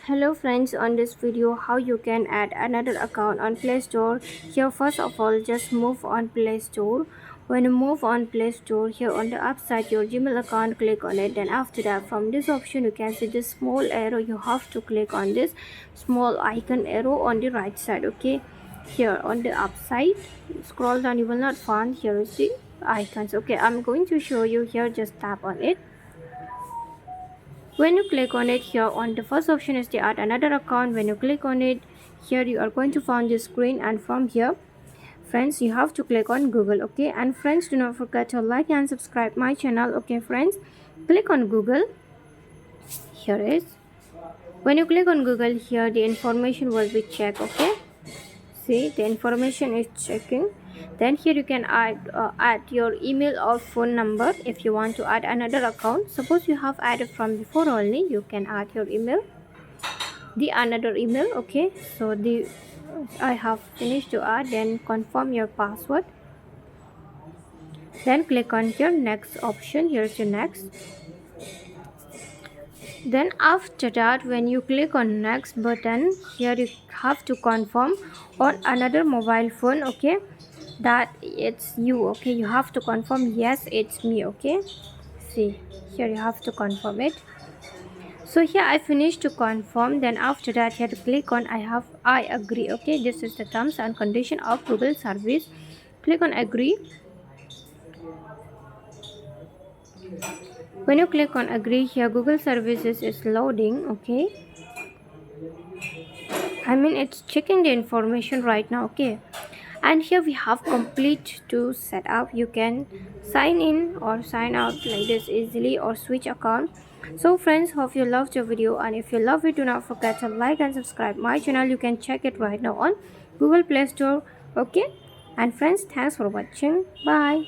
Hello friends, on this video how you can add another account on Play Store. Here first of all just move on Play Store. When you move on Play Store, here on the upside your Gmail account, click on it. Then after that from this option you can see this small arrow. You have to click on this small icon arrow on the right side. Okay, here on the upside scroll down, you will not find here is the icons. Okay, I'm going to show you here. Just tap on it. When you click on it, here on the first option is to add another account. When you click on it, here you are going to find this screen, and from here friends you have to click on Google. Okay, and friends, do not forget to like and subscribe my channel. Okay friends, click on Google. Here is, when you click on Google, here the information will be checked. Okay, see the information is checking. Then here you can add your email or phone number. If you want to add another account, suppose you have added from before only, you can add your email, the another email. Okay, so I have finished to add. Then confirm your password, then click on your next option. Here's your next. Then after that when you click on next button, here you have to confirm on another mobile phone. Okay, that it's you. Okay, you have to confirm yes, it's me. Okay, see here you have to confirm it. So here I finished to confirm. Then after that here to click on I agree. Okay, this is the terms and condition of Google service. Click on agree. When you click on agree, here Google services is loading. Okay, I mean it's checking the information right now. Okay, and here we have complete to set up. You can sign in or sign out like this easily, or switch account. So friends, hope you loved your video, and if you love it, do not forget to like and subscribe my channel. You can check it right now on Google Play Store. Okay, and friends, thanks for watching. Bye.